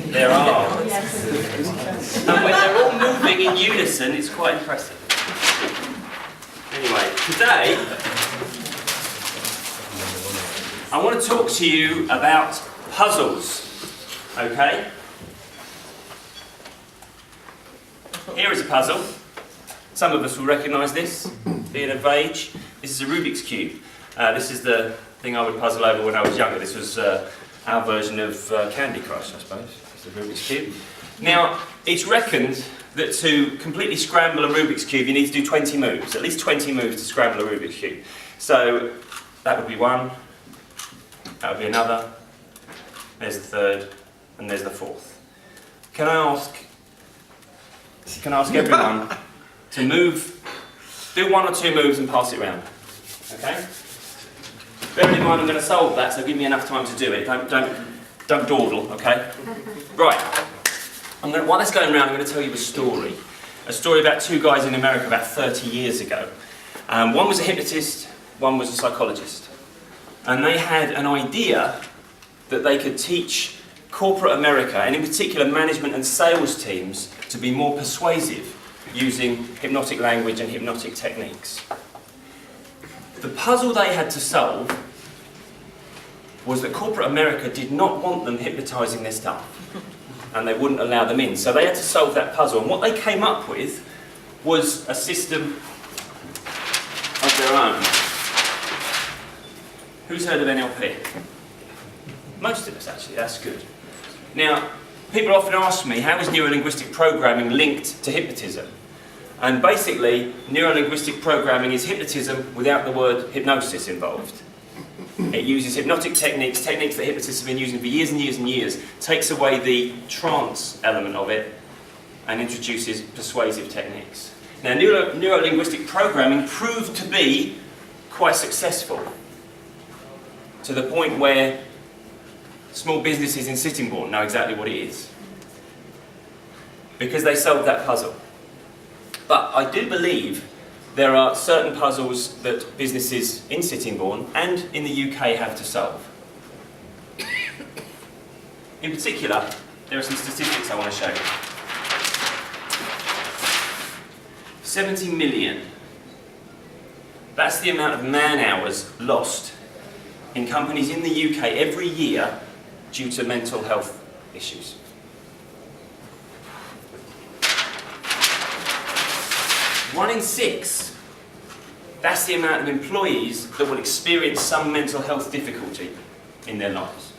There are. And when they're all moving in unison, it's quite impressive. Anyway, today, I want to talk to you about puzzles, okay? Here is a puzzle. Some of us will recognise this, being of age. This is a Rubik's Cube. This is the thing I would puzzle over when I was younger. This was our version of Candy Crush, I suppose. It's the Rubik's Cube. Now, it's reckoned that to completely scramble a Rubik's Cube, you need to do 20 moves, at least 20 moves to scramble a Rubik's Cube. So, that would be one, that would be another, there's the third, and there's the fourth. Can I ask everyone to move, do one or two moves and pass it round, okay? Bearing in mind I'm going to solve that, so give me enough time to do it. Don't dawdle, okay? Right. While that's going around, I'm going to tell you a story. A story about two guys in America about 30 years ago. One was a hypnotist, one was a psychologist. And they had an idea that they could teach corporate America, and in particular management and sales teams, to be more persuasive using hypnotic language and hypnotic techniques. The puzzle they had to solve was that corporate America did not want them hypnotising their staff, and they wouldn't allow them in. So they had to solve that puzzle, and what they came up with was a system of their own. Who's heard of NLP? Most of us, actually. That's good. Now, people often ask me, how is neuro-linguistic programming linked to hypnotism? And basically, neuro-linguistic programming is hypnotism without the word hypnosis involved. It uses hypnotic techniques that hypnotists have been using for years and years and years, takes away the trance element of it, and introduces persuasive techniques. Now, neuro-linguistic programming proved to be quite successful, to the point where small businesses in Sittingbourne know exactly what it is, because they solved that puzzle. But I do believe there are certain puzzles that businesses in Sittingbourne and in the UK have to solve. In particular, there are some statistics I want to show you. 70 million. That's the amount of man-hours lost in companies in the UK every year due to mental health issues. One in 6, that's the amount of employees that will experience some mental health difficulty in their lives.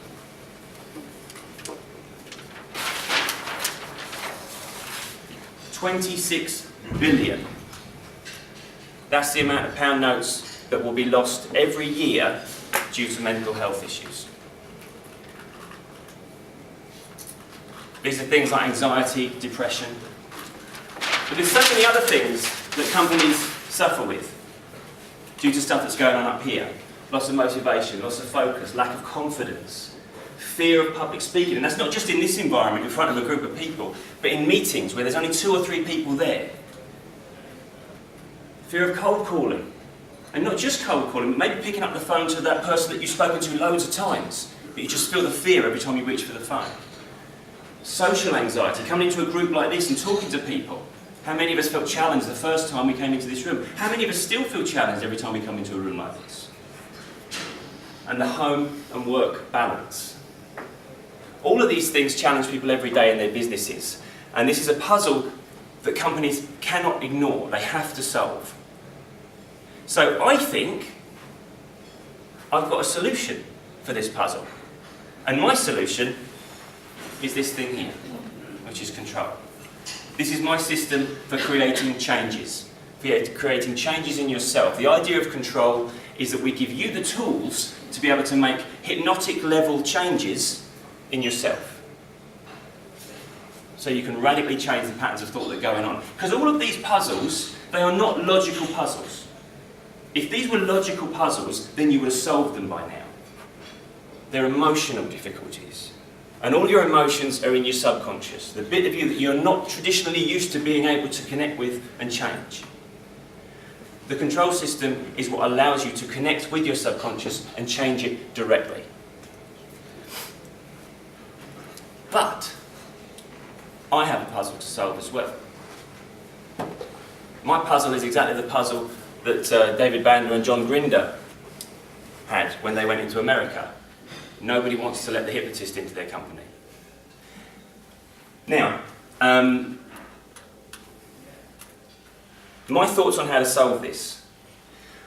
£26 billion. That's the amount of pound notes that will be lost every year due to mental health issues. These are things like anxiety, depression. But there's so many other things that companies suffer with due to stuff that's going on up here. Loss of motivation, loss of focus, lack of confidence, fear of public speaking. And that's not just in this environment in front of a group of people, but in meetings where there's only 2 or 3 people there. Fear of cold calling. And not just cold calling, but maybe picking up the phone to that person that you've spoken to loads of times, but you just feel the fear every time you reach for the phone. Social anxiety, coming into a group like this and talking to people. How many of us felt challenged the first time we came into this room? How many of us still feel challenged every time we come into a room like this? And the home and work balance. All of these things challenge people every day in their businesses. And this is a puzzle that companies cannot ignore. They have to solve. So I think I've got a solution for this puzzle. And my solution is this thing here, which is control. This is my system for creating changes, creating changes in yourself. The idea of control is that we give you the tools to be able to make hypnotic level changes in yourself. So you can radically change the patterns of thought that are going on. Because all of these puzzles, they are not logical puzzles. If these were logical puzzles, then you would have solved them by now. They're emotional difficulties. And all your emotions are in your subconscious, the bit of you that you're not traditionally used to being able to connect with and change. The control system is what allows you to connect with your subconscious and change it directly. But puzzle to solve as well. My puzzle is exactly the puzzle that David Bandler and John Grinder had when they went into America. Nobody wants to let the hypnotist into their company. Now, my thoughts on how to solve this.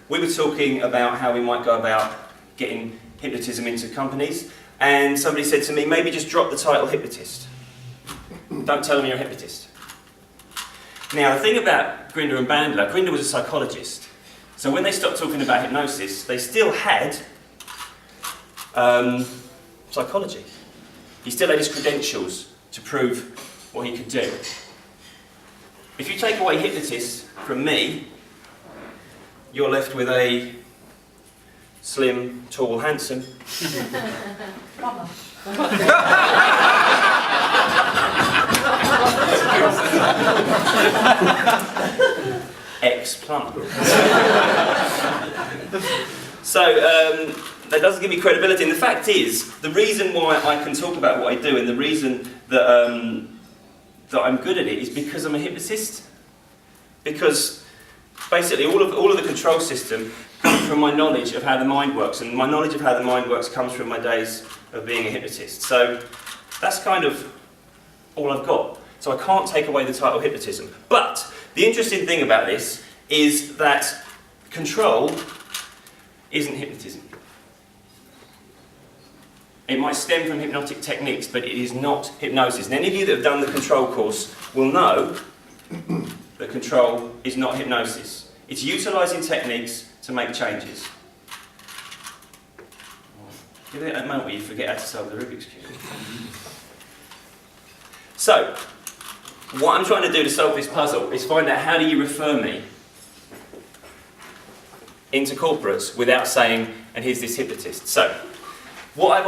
We were talking about how we might go about getting hypnotism into companies, and somebody said to me, maybe just drop the title hypnotist. Don't tell them you're a hypnotist. Now, the thing about Grinder and Bandler, Grinder was a psychologist. So when they stopped talking about hypnosis, they still had psychology. He still had his credentials to prove what he could do. If you take away hypnotist from me, you're left with a slim, tall, handsome. Ex-plumber. So that doesn't give me credibility. And the fact is, the reason why I can talk about what I do and the reason that that I'm good at it is because I'm a hypnotist. Because basically all of the control system comes from my knowledge of how the mind works, and my knowledge of how the mind works comes from my days of being a hypnotist. So that's kind of all I've got. So I can't take away the title hypnotism. But the interesting thing about this is that control isn't hypnotism. It might stem from hypnotic techniques, but it is not hypnosis. And any of you that have done the control course will know that control is not hypnosis. It's utilising techniques to make changes. Give it a moment where you forget how to solve the Rubik's Cube. So, what I'm trying to do to solve this puzzle is find out how do you refer me into corporates without saying, and here's this hypnotist. So, what I'm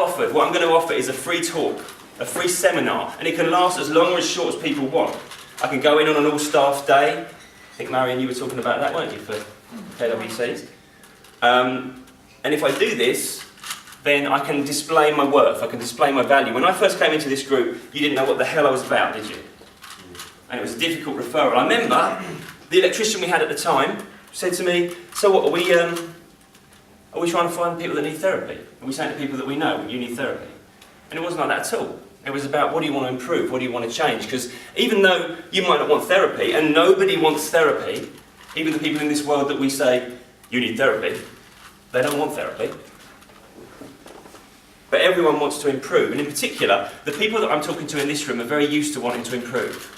going to offer is a free talk, a free seminar, and it can last as long or as short as people want. I can go in on an all-staff day. I think, Marion, you were talking about that, weren't you, for KWCs? And if I do this, then I can display my worth, I can display my value. When I first came into this group, you didn't know what the hell I was about, did you? And it was a difficult referral. I remember the electrician we had at the time said to me, so what, are we trying to find people that need therapy? Are we saying to people that we know, you need therapy? And it wasn't like that at all. It was about what do you want to improve, what do you want to change? Because even though you might not want therapy, and nobody wants therapy, even the people in this world that we say, you need therapy, they don't want therapy. But everyone wants to improve, and in particular, the people that I'm talking to in this room are very used to wanting to improve.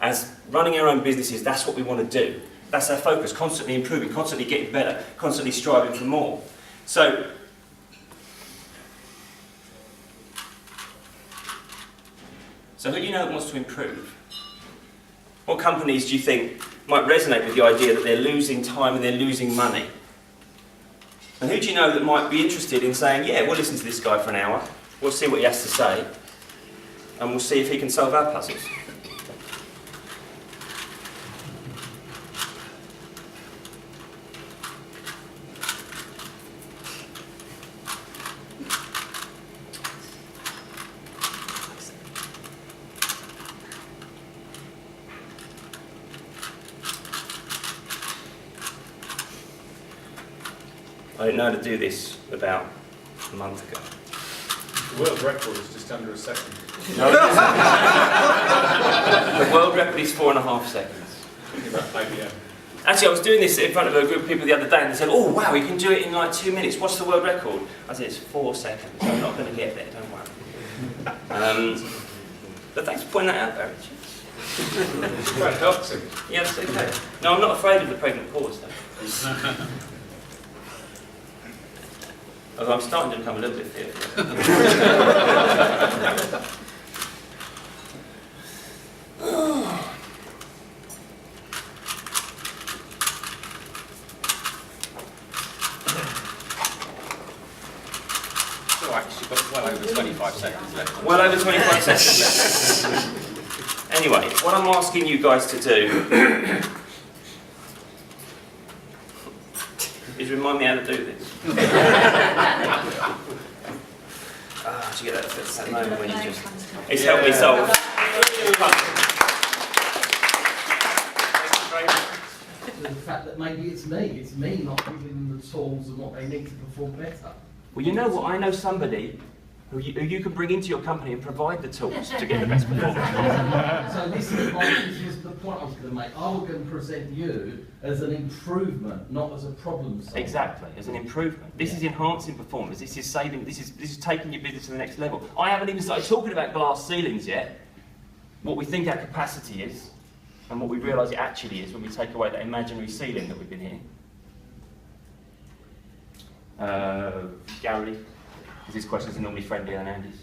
As running our own businesses, that's what we want to do. That's our focus, constantly improving, constantly getting better, constantly striving for more. So who do you know that wants to improve? What companies do you think might resonate with the idea that they're losing time and they're losing money? And who do you know that might be interested in saying, yeah, we'll listen to this guy for an hour, we'll see what he has to say, and we'll see if he can solve our puzzles? I didn't know how to do this about a month ago. The world record is just under a second. No, the world record is 4.5 seconds. Actually, I was doing this in front of a group of people the other day and they said, oh wow, you can do it in like 2 minutes. What's the world record? I said, it's 4 seconds. I'm not going to get there, don't worry. But thanks for pointing that out, Barry. It's quite helps him. Yeah, that's okay. No, I'm not afraid of the pregnant pause though. Although I'm starting to become a little bit fearful. So actually got well over 25 seconds left. Well over 25 seconds left. Anyway, what I'm asking you guys to do is remind me how to do this. Did you get that moment when you just... It's helped me solve The fact that maybe it's me not giving them the tools and what they need to perform better. Well, you know what? I know somebody who you can bring into your company and provide the tools to get the best performance. So this was the point I was going to make. I was going to present you as an improvement, not as a problem solver. Exactly, as an improvement. This is enhancing performance. This is saving. This is taking your business to the next level. I haven't even started talking about glass ceilings yet. What we think our capacity is, and what we realise it actually is when we take away that imaginary ceiling that we've been hitting. Gary, because his questions are normally friendlier than Andy's.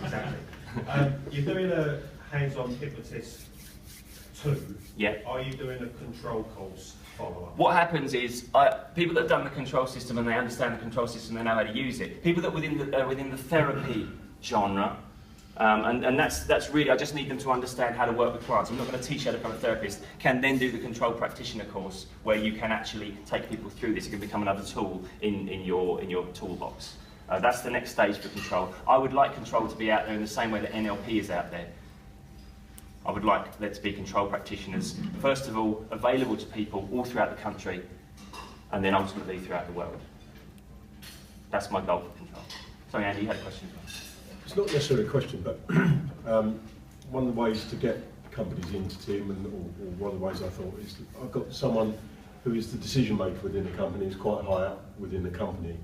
Exactly. You're doing a hands-on hypnotist too. Yeah. Are you doing a control course follow-up? What happens is, people that have done the control system and they understand the control system, they know how to use it. People that are within the therapy genre, and that's really, I just need them to understand how to work with clients. I'm not going to teach how to become a therapist, can then do the control practitioner course where you can actually take people through this. It can become another tool in your toolbox. That's the next stage for control. I would like control to be out there in the same way that NLP is out there. I would like there to be control practitioners, first of all, available to people all throughout the country, and then ultimately throughout the world. That's my goal for control. Sorry, Andy, you had a question? It's not necessarily a question, but one of the ways to get companies into Tim, or one of the ways I thought is that I've got someone who is the decision maker within the company, is quite high up within the company,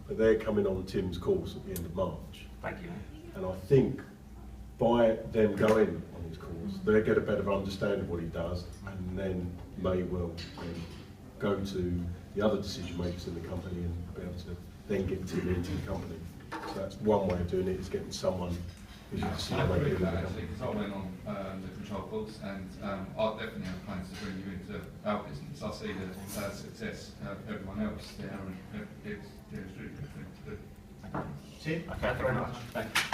but they're coming on Tim's course at the end of March. Thank you. And I think by them going on his course, they get a better understanding of what he does, and then may well go to the other decision makers in the company and be able to then get Tim into the company. So that's one way of doing it, is getting someone who's a decision I maker agree in with the that company. actually, because I went on the control course, and I definitely have plans to bring you into our business. I see the success of everyone else there, and it's really good thing to do. Tim? Okay, thank you very much. Thank you.